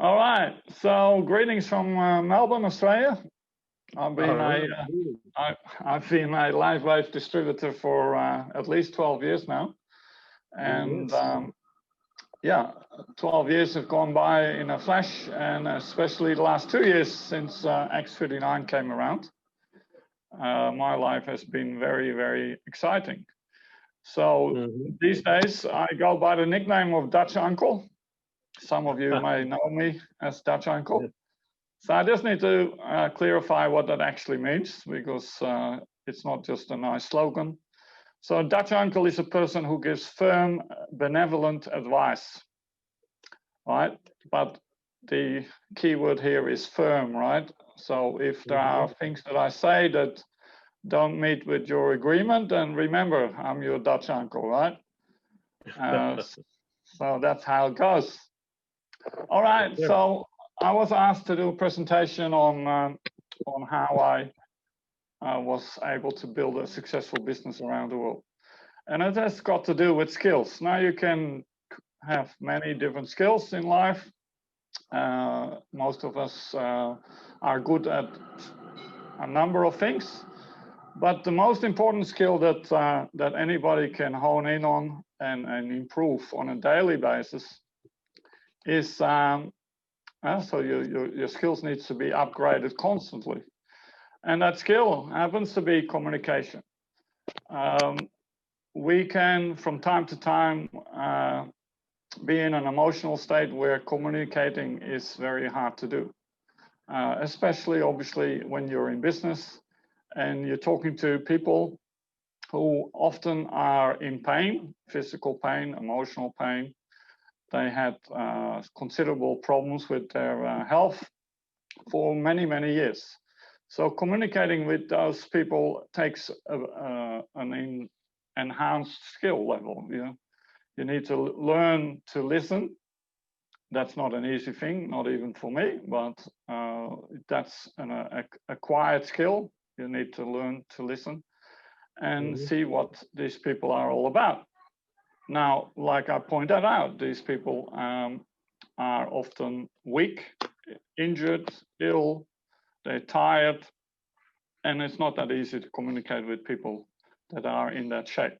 All right. So greetings from Melbourne, Australia. I've been I've been a Lifewave distributor for at least 12 years now, and yeah, 12 years have gone by in a flash, and especially the last 2 years since X39 came around. My life has been very, very exciting. So these days I go by the nickname of Dutch Uncle. Some of you may know me as Dutch Uncle. So I just need to clarify what that actually means, because it's not just a nice slogan. So Dutch Uncle is a person who gives firm, benevolent advice, right? But the key word here is firm, right? So if there are things that I say that don't meet with your agreement, then remember, I'm your Dutch Uncle, right? So that's how it goes. All right, so I was asked to do a presentation on how I was able to build a successful business around the world. And it has got to do with skills. Now you can have many different skills in life. Most of us are good at a number of things. But the most important skill that anybody can hone in on and improve on a daily basis is so your skills needs to be upgraded constantly, and that skill happens to be communication. We can from time to time be in an emotional state where communicating is very hard to do, especially obviously when you're in business and you're talking to people who often are in pain, physical pain, emotional pain. They had considerable problems with their health for many, many years. So communicating with those people takes an enhanced skill level. You need to learn to listen. That's not an easy thing, not even for me, but that's an acquired skill. You need to learn to listen and see what these people are all about. Now, like I pointed out, these people are often weak, injured, ill, they're tired, and it's not that easy to communicate with people that are in that shape.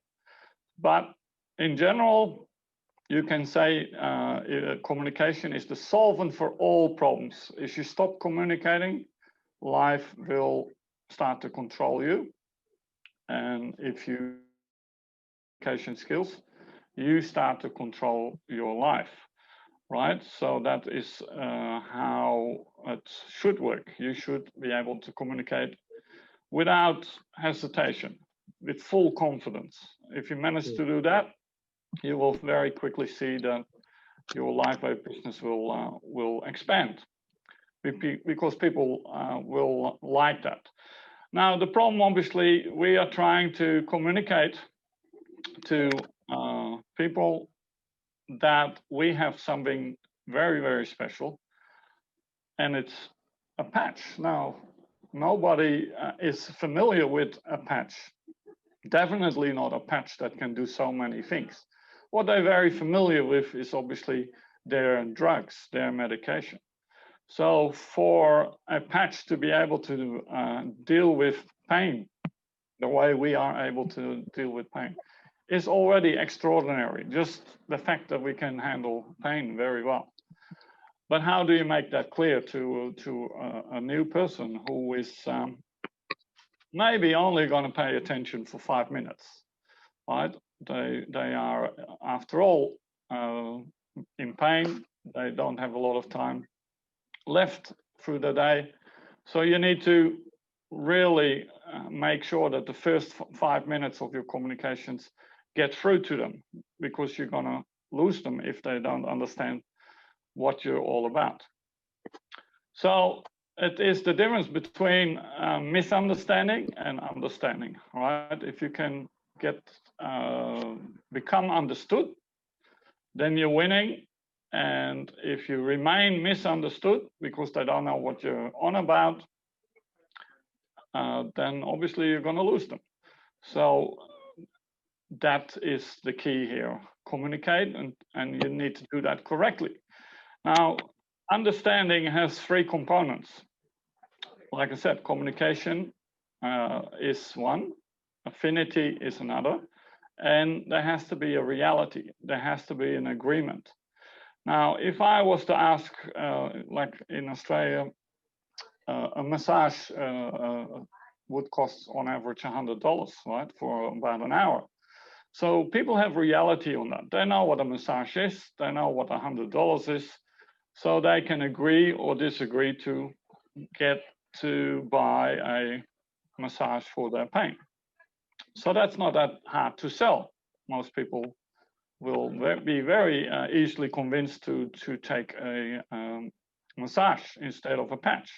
But in general, you can say communication is the solvent for all problems. If you stop communicating, life will start to control you. And if you have communication skills, you start to control your life, right? So that is how it should work. You should be able to communicate without hesitation, with full confidence. If you manage to do that, you will very quickly see that your Lifewave business will expand, because people will like that. Now, the problem, obviously, we are trying to communicate to people that we have something very, very special, and it's a patch. Now, nobody is familiar with a patch. Definitely not a patch that can do so many things. What they're very familiar with is obviously their drugs, their medication. So for a patch to be able to deal with pain the way we are able to deal with pain is already extraordinary. Just the fact that we can handle pain very well. But how do you make that clear to a new person who is maybe only going to pay attention for 5 minutes, right? They are, after all, in pain. They don't have a lot of time left through the day. So you need to really make sure that the first 5 minutes of your communications get through to them, because you're going to lose them if they don't understand what you're all about. So it is the difference between misunderstanding and understanding, right? If you can become understood, then you're winning. And if you remain misunderstood because they don't know what you're on about, then obviously you're going to lose them. So that is the key here. Communicate, and you need to do that correctly. Now, understanding has three components. Like I said, communication is one, affinity is another, and there has to be a reality. There has to be an agreement. Now, if I was to ask, like in Australia, a massage would cost on average $100, right, for about an hour. So people have reality on that. They know what a massage is. They know what $100 is. So they can agree or disagree to get to buy a massage for their pain. So that's not that hard to sell. Most people will be very easily convinced to take a massage instead of a patch.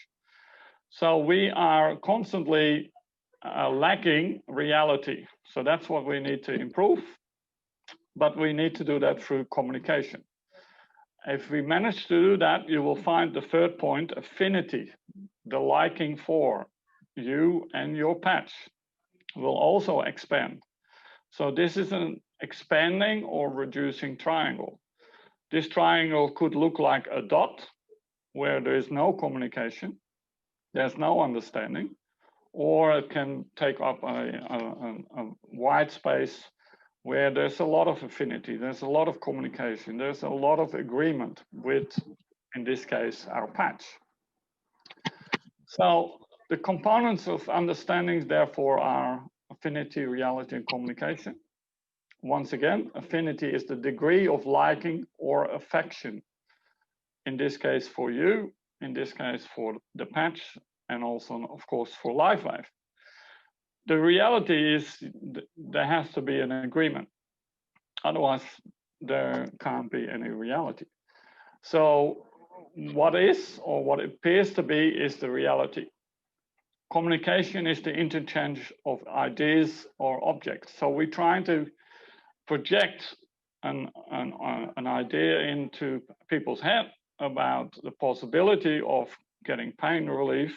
So we are constantly lacking reality. So that's what we need to improve. But we need to do that through communication. If we manage to do that, you will find the third point, affinity, the liking for you and your patch will also expand. So this is an expanding or reducing triangle. This triangle could look like a dot where there is no communication, there's no understanding, or it can take up a wide space where there's a lot of affinity, there's a lot of communication, there's a lot of agreement with, in this case, our patch. So the components of understanding, therefore, are affinity, reality, and communication. Once again, affinity is the degree of liking or affection. In this case, for you, in this case, for the patch, and also, of course, for Lifewave. The reality is there has to be an agreement. Otherwise, there can't be any reality. So what is, or what appears to be, is the reality. Communication is the interchange of ideas or objects. So we're trying to project an idea into people's head about the possibility of getting pain relief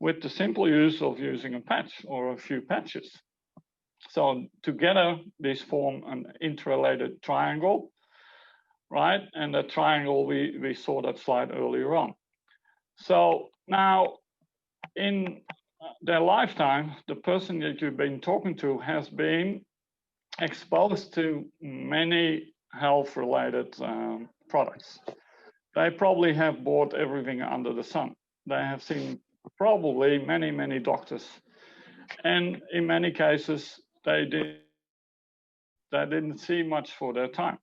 with the simple use of using a patch or a few patches. So together, these form an interrelated triangle, right? And that triangle, we saw that slide earlier on. So now, in their lifetime, the person that you've been talking to has been exposed to many health-related products. They probably have bought everything under the sun. They have seen probably many, many doctors. And in many cases, they didn't see much for their time.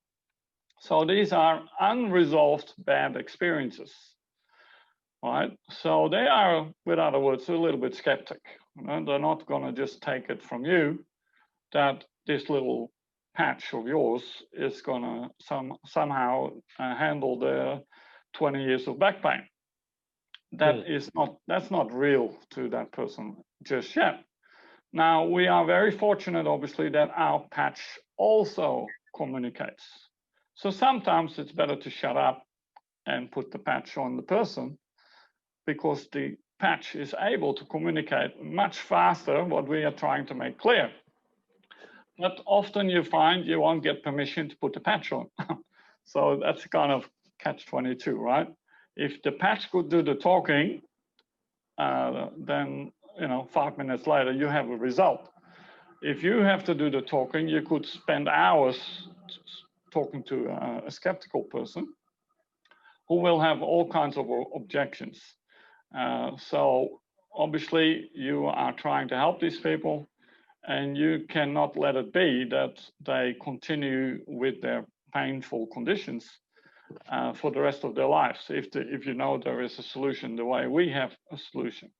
So these are unresolved bad experiences, right? So they are, with other words, a little bit skeptic. They're not going to just take it from you that this little patch of yours is going to somehow handle their 20 years of back pain. That's not real to that person just yet. Now, we are very fortunate, obviously, that our patch also communicates. So sometimes it's better to shut up and put the patch on the person, because the patch is able to communicate much faster what we are trying to make clear. But often you find you won't get permission to put the patch on. So that's kind of catch-22, right? If the patch could do the talking, then 5 minutes later you have a result. If you have to do the talking, you could spend hours talking to a skeptical person who will have all kinds of objections. So obviously you are trying to help these people, and you cannot let it be that they continue with their painful conditions for the rest of their lives, if you know there is a solution the way we have a solution.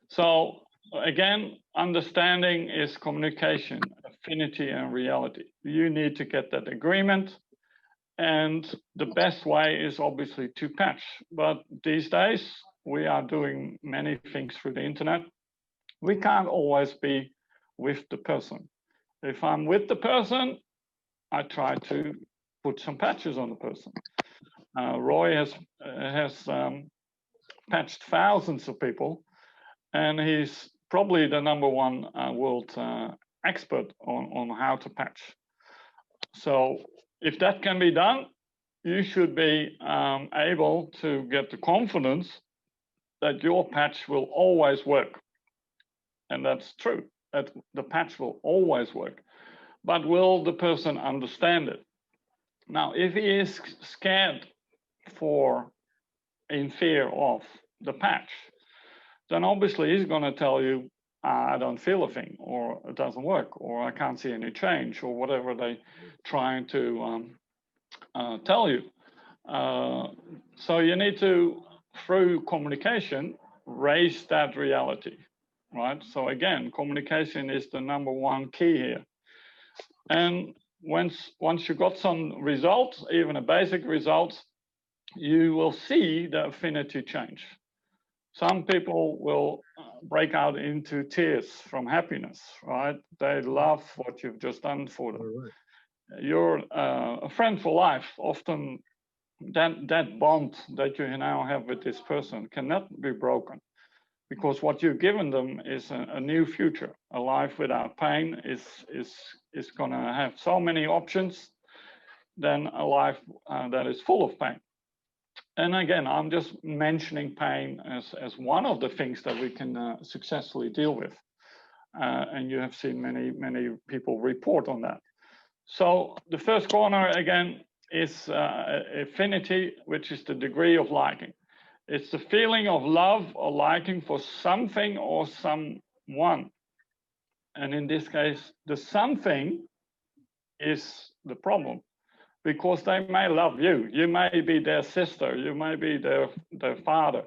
So again, understanding is communication, affinity, and reality. You need to get that agreement, and the best way is obviously to patch. But these days, we are doing many things through the internet. We can't always be with the person. If I'm with the person, I try to put some patches on the person. Roy has patched thousands of people, and he's probably the #1 world expert on how to patch. So if that can be done, you should be able to get the confidence that your patch will always work. And that's true, that the patch will always work. But will the person understand it? Now, if he is scared in fear of the patch, then obviously he's going to tell you, I don't feel a thing, or it doesn't work, or I can't see any change, or whatever they're trying to tell you. So you need to, through communication, raise that reality, right? So again, communication is the #1 key here. And once you got some results, even a basic result, you will see the affinity change. Some people will break out into tears from happiness, right? They love what you've just done for them. Right. You're a friend for life. Often that bond that you now have with this person cannot be broken, because what you've given them is a new future. A life without pain is going to have so many options than a life that is full of pain. And again, I'm just mentioning pain as one of the things that we can successfully deal with. And you have seen many people report on that. So the first corner, again, is affinity, which is the degree of liking. It's the feeling of love or liking for something or someone. And in this case, the something is the problem, because they may love you. You may be their sister, you may be their father.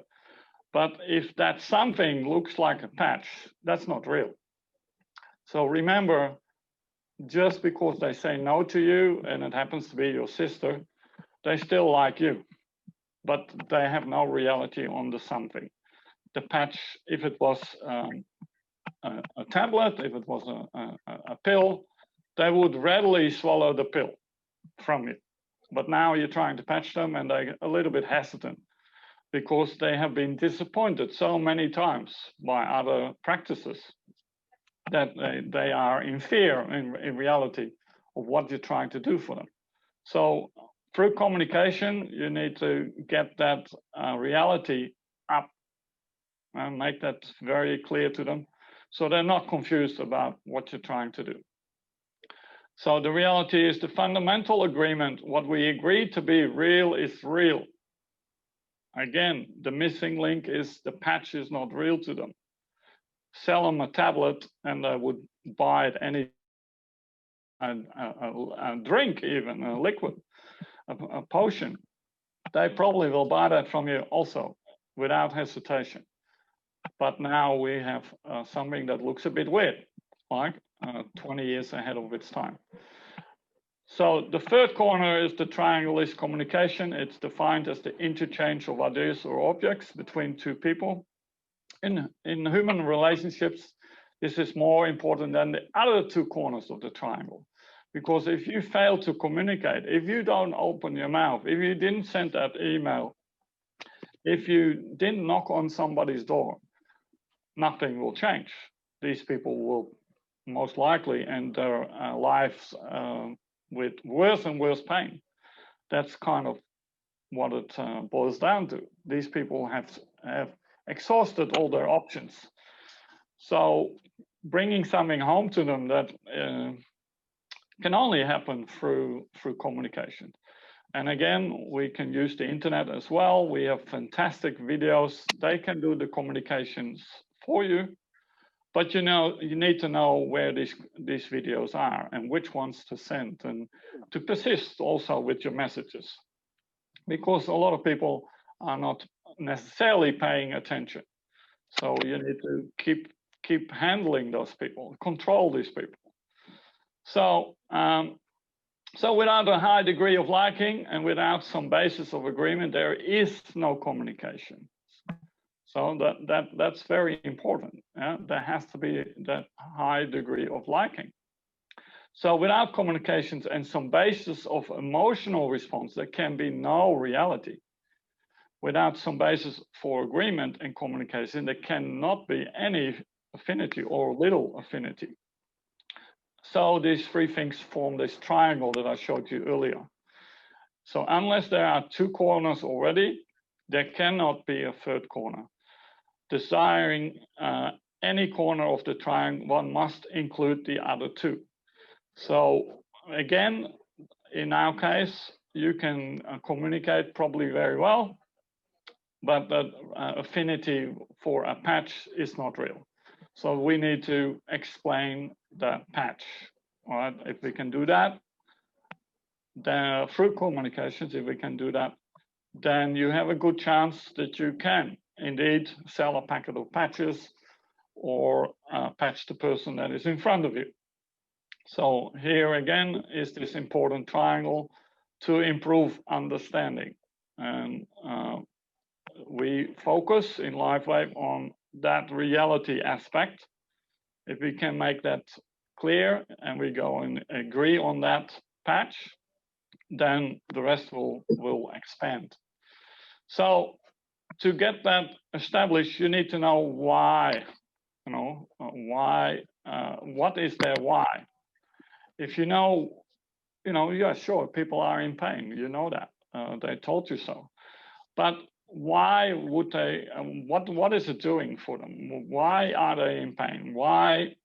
But if that something looks like a patch, that's not real. So remember, just because they say no to you and it happens to be your sister, they still like you, but they have no reality on the something. The patch, if it was a tablet, if it was a pill, they would readily swallow the pill from you. But now you're trying to patch them and they're a little bit hesitant because they have been disappointed so many times by other practices that they are in fear in reality of what you're trying to do for them. So through communication, you need to get that reality up and make that very clear to them so they're not confused about what you're trying to do. So the reality is the fundamental agreement. What we agree to be real is real. Again, the missing link is the patch is not real to them. Sell them a tablet and they would buy it any a drink, even a liquid, a potion. They probably will buy that from you also without hesitation. But now we have something that looks a bit weird, like 20 years ahead of its time. So the third corner is the triangle-less communication. It's defined as the interchange of ideas or objects between two people. In human relationships, this is more important than the other two corners of the triangle. Because if you fail to communicate, if you don't open your mouth, if you didn't send that email, if you didn't knock on somebody's door, nothing will change. These people will most likely end their lives with worse and worse pain. That's kind of what it boils down to. These people have exhausted all their options. So bringing something home to them that can only happen through communication. And again, we can use the internet as well. We have fantastic videos. They can do the communications for you. But you need to know where these videos are and which ones to send, and to persist also with your messages, because a lot of people are not necessarily paying attention. So you need to keep handling those people, control these people. So so without a high degree of liking and without some basis of agreement, there is no communication. So that's very important. Yeah? There has to be that high degree of liking. So without communications and some basis of emotional response, there can be no reality. Without some basis for agreement and communication, there cannot be any affinity or little affinity. So these three things form this triangle that I showed you earlier. So unless there are two corners already, there cannot be a third corner. Desiring any corner of the triangle, one must include the other two. So again, in our case, you can communicate probably very well, but the affinity for a patch is not real. So we need to explain that patch. All right, if we can do that, then through communications, if we can do that, then you have a good chance that you can indeed sell a packet of patches or patch the person that is in front of you. So here again is this important triangle to improve understanding. And we focus in Lifewave on that reality aspect. If we can make that clear and we go and agree on that patch, then the rest will expand. So to get that established, you need to know why, what is their why? If you know, yeah, sure, people are in pain, you know that, they told you so. But why would they, what is it doing for them? Why are they in pain? Why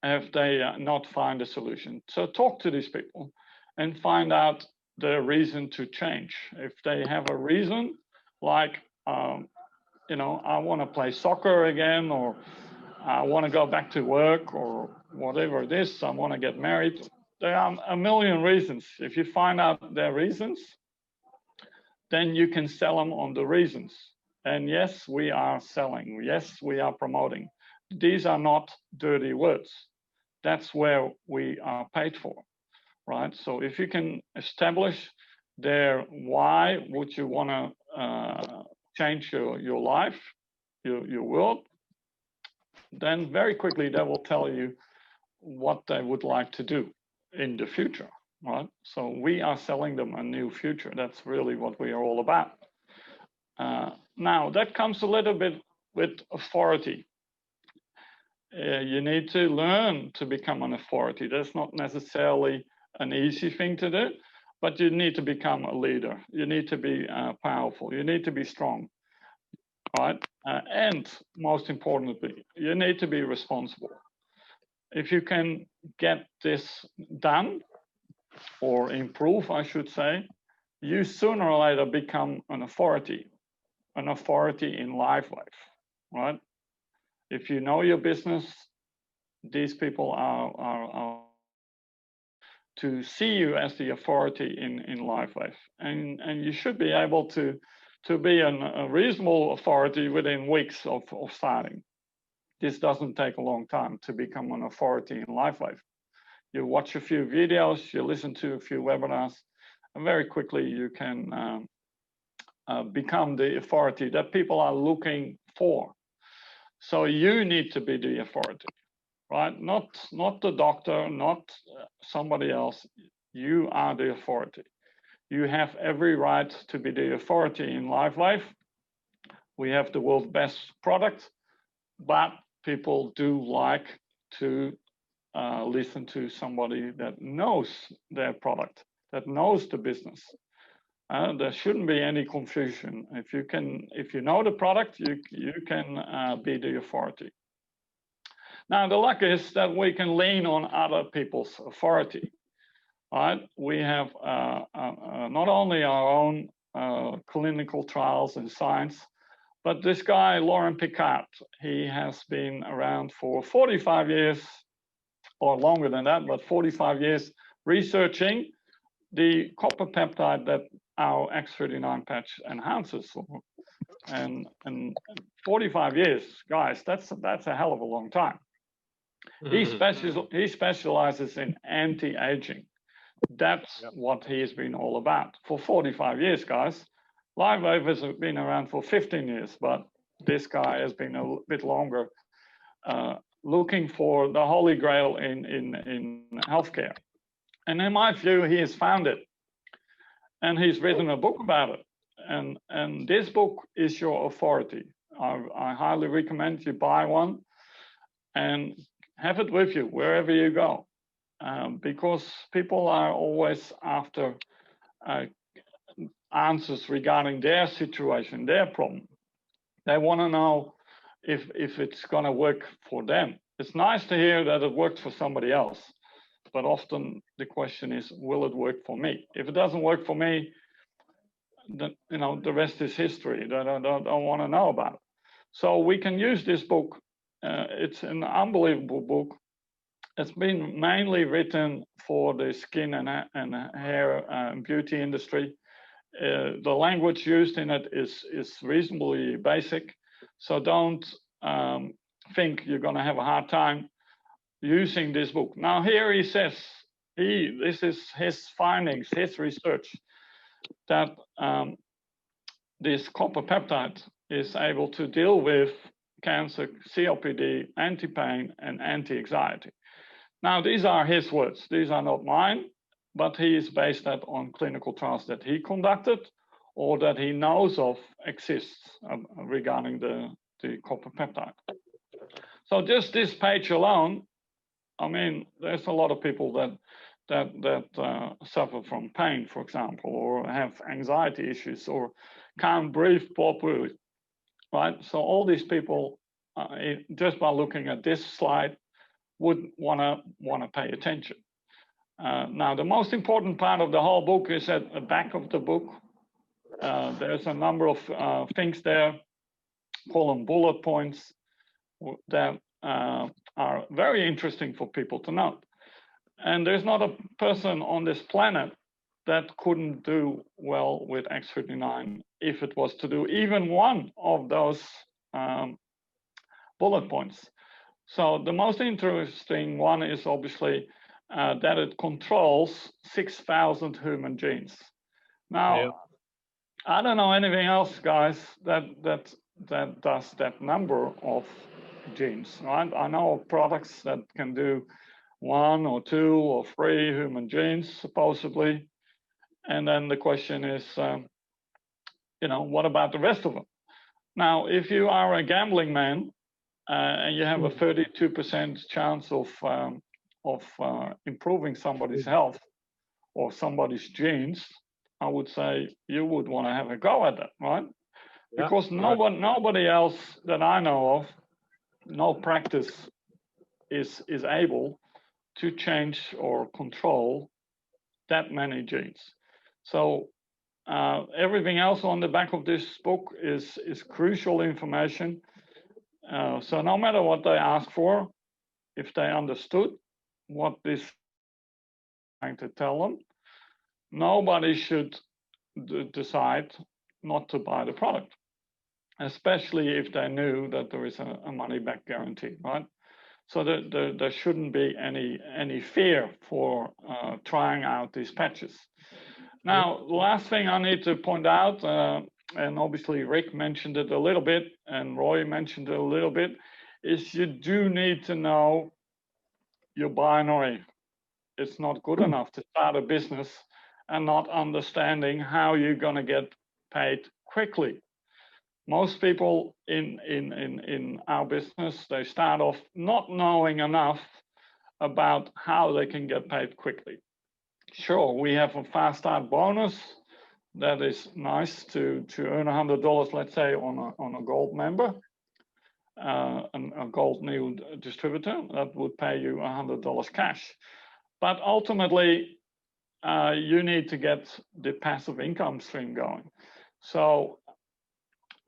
have they not found a solution? So talk to these people and find out the reason to change. If they have a reason, like, I want to play soccer again, or I want to go back to work, or whatever it is, I want to get married. There are a million reasons. If you find out their reasons, then you can sell them on the reasons. And yes, we are selling. Yes, we are promoting. These are not dirty words. That's where we are paid for, right? So if you can establish their why would you want to change your life, your world, then very quickly they will tell you what they would like to do in the future, right? So we are selling them a new future. That's really what we are all about. Now, that comes a little bit with authority. You need to learn to become an authority. That's not necessarily an easy thing to do, but you need to become a leader. You need to be powerful. You need to be strong, right? And most importantly, you need to be responsible. If you can get this done, or improve, I should say, you sooner or later become an authority in Lifewave, right? If you know your business, these people are to see you as the authority in Lifewave, and you should be able to be a reasonable authority within weeks of starting. This doesn't take a long time to become an authority in Lifewave. You watch a few videos, you listen to a few webinars, and very quickly you can become the authority that people are looking for. So you need to be the authority, right? Not the doctor, not somebody else. You are the authority. You have every right to be the authority in Lifewave. We have the world's best product, but people do like to listen to somebody that knows their product, that knows the business. There shouldn't be any confusion. If you know the product, you can be the authority. Now, the luck is that we can lean on other people's authority. Right? We have not only our own clinical trials in science, but this guy, Laurent Picard, he has been around for 45 years, or longer than that, but 45 years researching the copper peptide that our X39 patch enhances. And 45 years, guys, that's a hell of a long time. He specializes in anti-aging. That's what he has been all about for 45 years, guys. Lifewave has been around for 15 years, but this guy has been a bit longer, looking for the holy grail in healthcare. And in my view, he has found it. And he's written a book about it. And this book is your authority. I highly recommend you buy one and have it with you wherever you go. Because people are always after answers regarding their situation, their problem. They want to know if it's going to work for them. It's nice to hear that it worked for somebody else, but often the question is, will it work for me? If it doesn't work for me, then, you know, the rest is history. I don't want to know about it. So we can use this book. It's an unbelievable book. It's been mainly written for the skin and hair beauty industry. The language used in it is reasonably basic. So don't think you're going to have a hard time using this book. Now here he says, this is his findings, his research, that this copper peptide is able to deal with cancer, COPD, anti-pain, and anti-anxiety. Now, these are his words. These are not mine, but he is based that on clinical trials that he conducted or that he knows of exists regarding the copper peptide. So just this page alone, I mean, there's a lot of people that suffer from pain, for example, or have anxiety issues or can't breathe properly, right? So all these people, just by looking at this slide, would want to pay attention. Now, the most important part of the whole book is at the back of the book. There's a number of things there, call them bullet points, that are very interesting for people to know. And there's not a person on this planet that couldn't do well with X39 if it was to do even one of those bullet points. So the most interesting one is obviously that it controls 6,000 human genes. Now, yeah. I don't know anything else, guys, that does that number of genes. Right? I know of products that can do 1 or 2 or 3 human genes, supposedly. And then the question is, you know, what about the rest of them? Now, if you are a gambling man and you have a 32% chance of improving somebody's health or somebody's genes, I would say you would want to have a go at that, right? Yeah, because nobody else that I know of, no practice is able to change or control that many genes. So everything else on the back of this book is crucial information. So no matter what they ask for, if they understood what this is trying to tell them, nobody should decide not to buy the product, especially if they knew that there is a money-back guarantee, right? So there shouldn't be any fear for trying out these patches. Now, the last thing I need to point out, and obviously Rick mentioned it a little bit, and Roy mentioned it a little bit, is you do need to know your binary. It's not good enough to start a business and not understanding how you're going to get paid quickly. Most people in our business, they start off not knowing enough about how they can get paid quickly. Sure, we have a fast start bonus. That is nice to earn $100, let's say, on a gold member, a gold new distributor. That would pay you $100 cash. But ultimately, you need to get the passive income stream going. So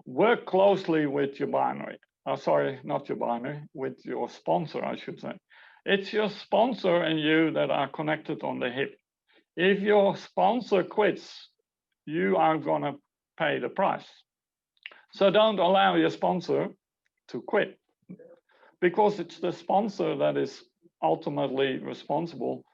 work closely with your binary. Sorry, not your binary, with your sponsor, I should say. It's your sponsor and you that are connected on the hip. If your sponsor quits, you are going to pay the price. So don't allow your sponsor to quit, because it's the sponsor that is ultimately responsible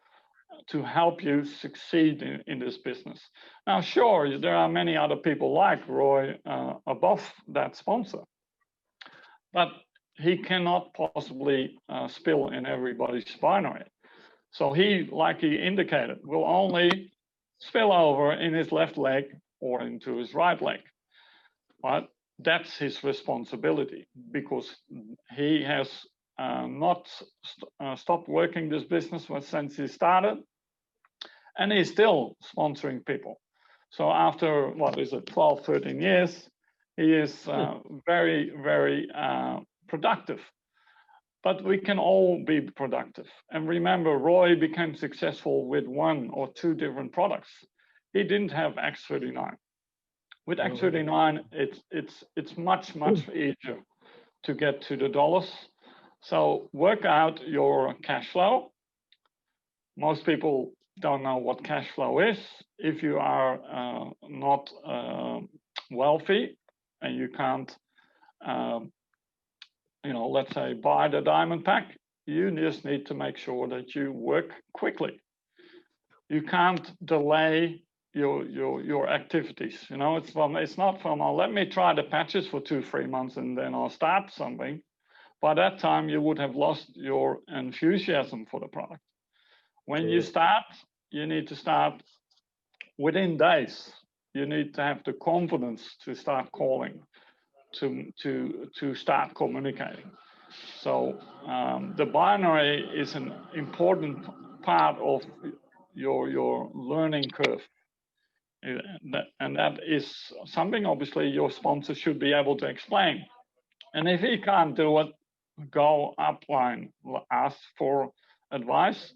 to help you succeed in this business. Now, sure, there are many other people like Roy above that sponsor, but he cannot possibly spill in everybody's binary. So he, like he indicated, will only spill over in his left leg or into his right leg. But that's his responsibility, because he has not stopped working this business since he started, and he's still sponsoring people. So after, what is it, 12, 13 years, he is very, very productive. But we can all be productive. And remember, Roy became successful with 1 or 2 different products. He didn't have X39. With X39, it's much easier to get to the dollars. So work out your cash flow. Most people don't know what cash flow is. If you are not wealthy and you can't, let's say, buy the diamond pack, you just need to make sure that you work quickly. You can't delay your activities. It's not from, oh, let me try the patches for 2-3 months and then I'll start something. By that time, you would have lost your enthusiasm for the product. When you start, you need to start within days. You need to have the confidence to start calling, to start communicating. So the binary is an important part of your learning curve. And that is something, obviously, your sponsor should be able to explain. And if he can't do it, go upline, ask for advice.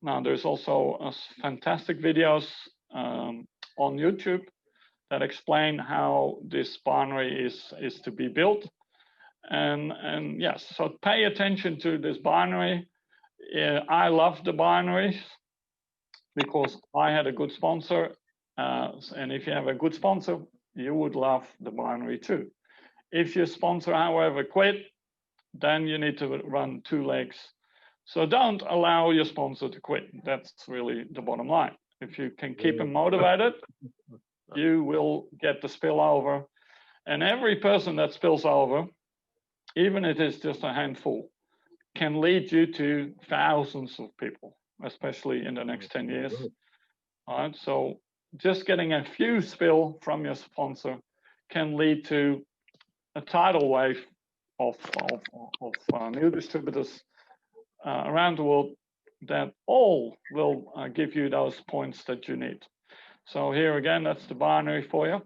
Now, there's also fantastic videos on YouTube that explain how this binary is to be built. And yes, so pay attention to this binary. I love the binaries because I had a good sponsor. And if you have a good sponsor, you would love the binary too. If your sponsor, however, quit, then you need to run 2 legs. So don't allow your sponsor to quit. That's really the bottom line. If you can keep him motivated, you will get the spillover. And every person that spills over, even if it's just a handful, can lead you to thousands of people, especially in the next 10 years. All right, so just getting a few spill from your sponsor can lead to a tidal wave of new distributors around the world that all will give you those points that you need. So here again, that's the binary for you.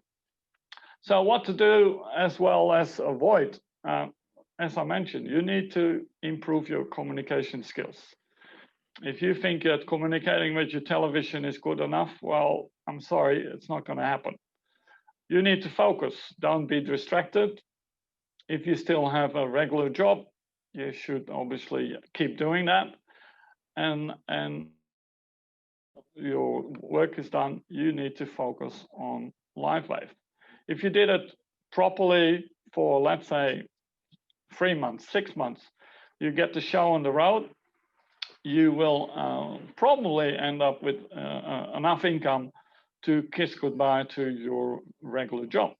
So what to do as well as avoid? As I mentioned, you need to improve your communication skills. If you think that communicating with your television is good enough, well, I'm sorry, it's not going to happen. You need to focus. Don't be distracted. If you still have a regular job, you should obviously keep doing that. And your work is done, you need to focus on Lifewave. If you did it properly for, let's say, 3 months, 6 months, you get the show on the road, you will probably end up with enough income to kiss goodbye to your regular job.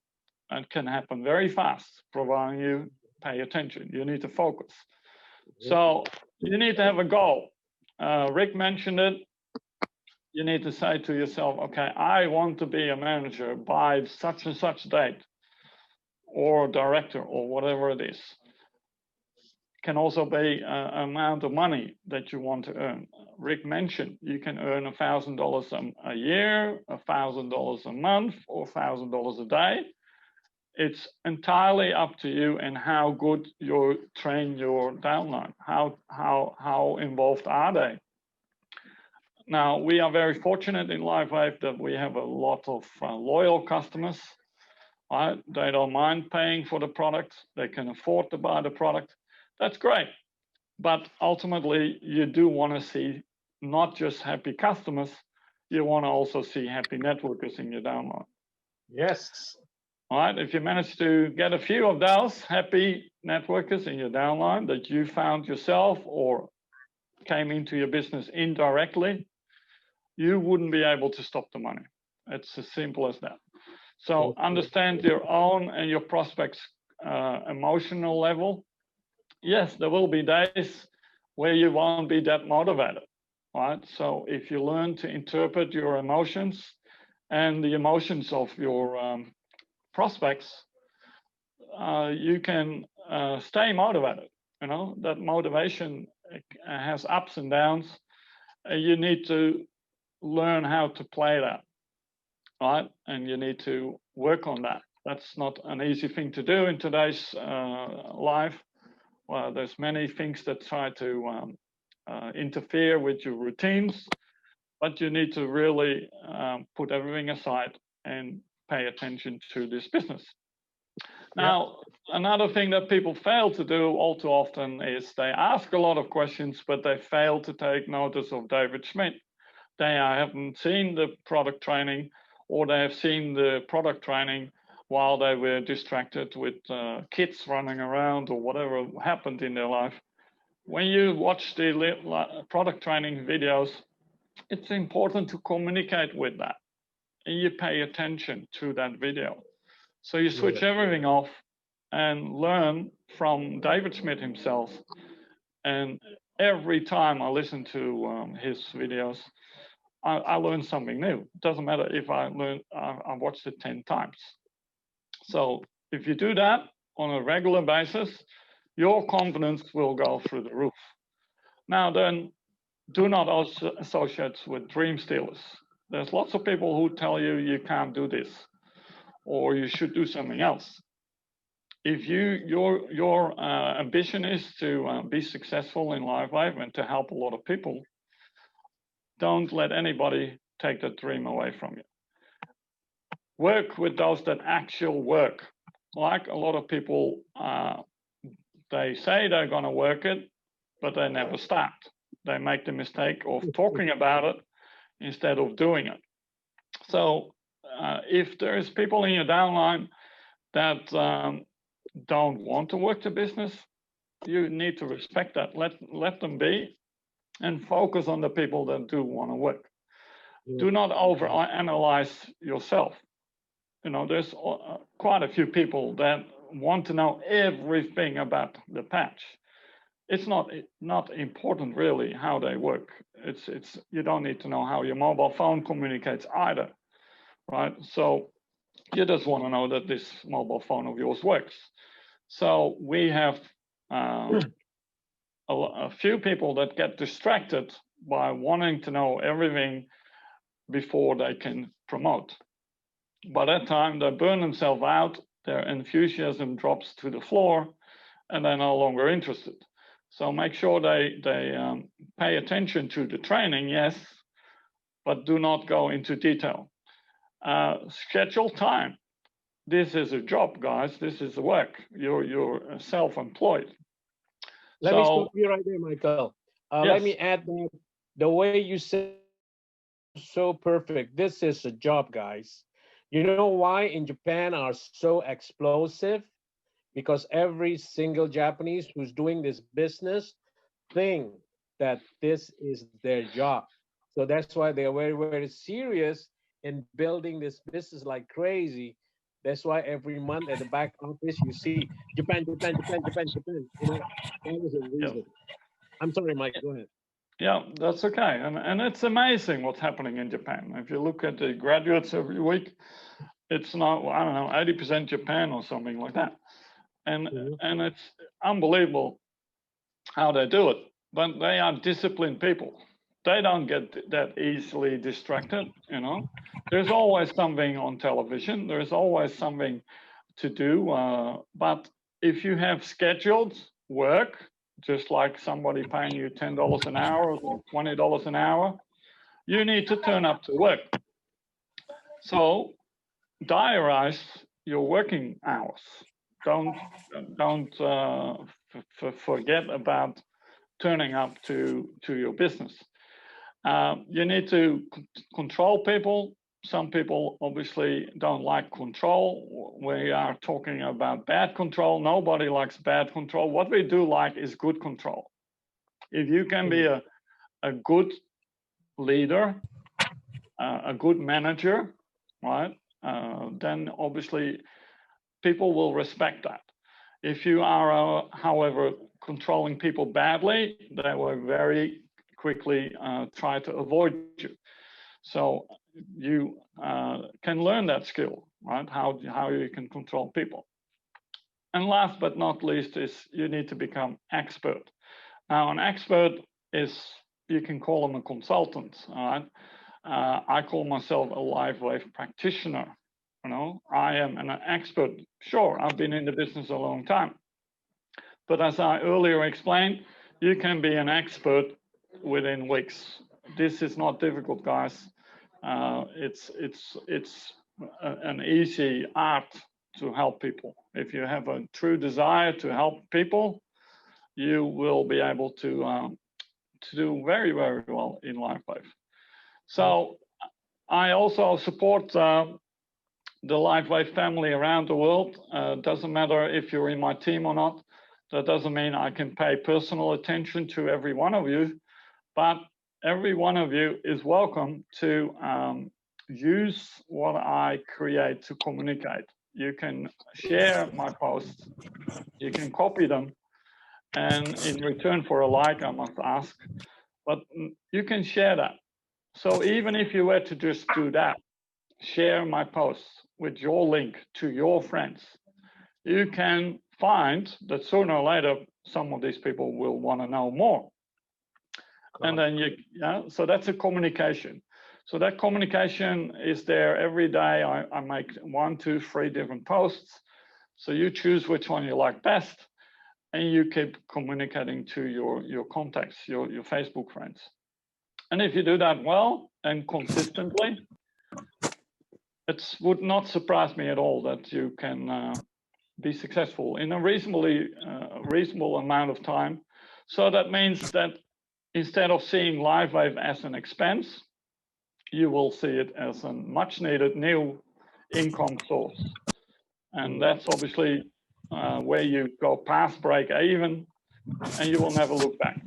It can happen very fast, providing you pay attention. You need to focus. So you need to have a goal. Rick mentioned it. You need to say to yourself, okay, I want to be a manager by such and such date, or director, or whatever it is. Can also be an amount of money that you want to earn. Rick mentioned you can earn $1,000 a year, $1,000 a month, or $1,000 a day. It's entirely up to you and how good you train your downline. How involved are they? Now, we are very fortunate in Lifewave that we have a lot of loyal customers. Right? They don't mind paying for the product. They can afford to buy the product. That's great. But ultimately, you do want to see not just happy customers, you want to also see happy networkers in your downline. Yes. All right. If you manage to get a few of those happy networkers in your downline that you found yourself or came into your business indirectly, you wouldn't be able to stop the money. It's as simple as that. So understand your own and your prospects' emotional level. Yes, there will be days where you won't be that motivated, right? So if you learn to interpret your emotions and the emotions of your prospects, you can stay motivated. You know, that motivation has ups and downs. You need to learn how to play that. right? And you need to work on that. That's not an easy thing to do in today's life. Well, there's many things that try to interfere with your routines, but you need to really put everything aside and pay attention to this business. Now, another thing that people fail to do all too often is they ask a lot of questions, but they fail to take notice of David Schmidt. They haven't seen the product training, or they have seen the product training while they were distracted with kids running around or whatever happened in their life. When you watch the product training videos, it's important to communicate with that, and you pay attention to that video. So you switch everything off and learn from David Schmidt himself. And every time I listen to his videos, I learn something new. It doesn't matter if I watched it 10 times. So if you do that on a regular basis, your confidence will go through the roof. Now then, do not also associate with dream stealers. There's lots of people who tell you you can't do this, or you should do something else. If your ambition is to be successful in Lifewave and to help a lot of people, don't let anybody take that dream away from you. Work with those that actually work. Like a lot of people, they say they're going to work it, but they never start. They make the mistake of talking about it instead of doing it. So if there's people in your downline that don't want to work the business, you need to respect that. Let them be, and focus on the people that do want to work. Do not overanalyze yourself. You know, there's quite a few people that want to know everything about the patch. It's not important really how they work. It's you don't need to know how your mobile phone communicates either, right? So you just want to know that this mobile phone of yours works. So we have a few people that get distracted by wanting to know everything before they can promote. By that time, they burn themselves out, their enthusiasm drops to the floor, and they're no longer interested. So make sure they pay attention to the training, yes, but do not go into detail. Schedule time. This is a job, guys. This is work. You're self-employed. Let me stop you right there, Michael. Yes. Let me add that the way you said so perfect. This is a job, guys. You know why in Japan are so explosive? Because every single Japanese who's doing this business think that this is their job. So that's why they're very, very serious in building this business like crazy. That's why every month at the back office you see Japan, Japan, Japan, Japan, Japan. You know, that is a reason. Yep. I'm sorry, Mike. Go ahead. Yeah, that's okay. And it's amazing what's happening in Japan. If you look at the graduates every week, it's not, I don't know, 80% Japan or something like that. And it's unbelievable how they do it. But they are disciplined people. They don't get that easily distracted, you know. There's always something on television. There's always something to do. But if you have scheduled work, just like somebody paying you $10 an hour or $20 an hour, you need to turn up to work. So diarize your working hours. Don't forget about turning up to your business. You need to control people. Some people obviously don't like control. We are talking about bad control. Nobody likes bad control. What we do like is good control. If you can be a good leader, a good manager, right, then obviously people will respect that. If you are, however, controlling people badly, they will very quickly try to avoid you. So you can learn that skill, right? How you can control people. And last but not least is you need to become expert. Now, an expert is, you can call them a consultant, all right? I call myself a Lifewave practitioner. You know, I am an expert. Sure, I've been in the business a long time, but as I earlier explained, you can be an expert within weeks. This is not difficult, guys. It's an easy art to help people. If you have a true desire to help people, you will be able to do very, very well in Lifewave. So I also support the Lifewave family around the world. Doesn't matter if you're in my team or not. That doesn't mean I can pay personal attention to every one of you, but every one of you is welcome to use what I create to communicate. You can share my posts, you can copy them, and in return for a like, I must ask, but you can share that. So even if you were to just do that, share my posts with your link to your friends, you can find that sooner or later, some of these people will want to know more. And then so that's a communication. So that communication is there every day. I make 1, 2, 3 different posts. So you choose which one you like best, and you keep communicating to your contacts, your Facebook friends. And if you do that well and consistently, it would not surprise me at all that you can be successful in a reasonable amount of time. So that means that instead of seeing Lifewave as an expense, you will see it as a much needed new income source. And that's obviously where you go past break even and you will never look back.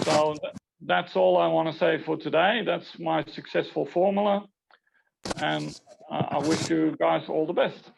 So that's all I want to say for today. That's my successful formula. And I wish you guys all the best.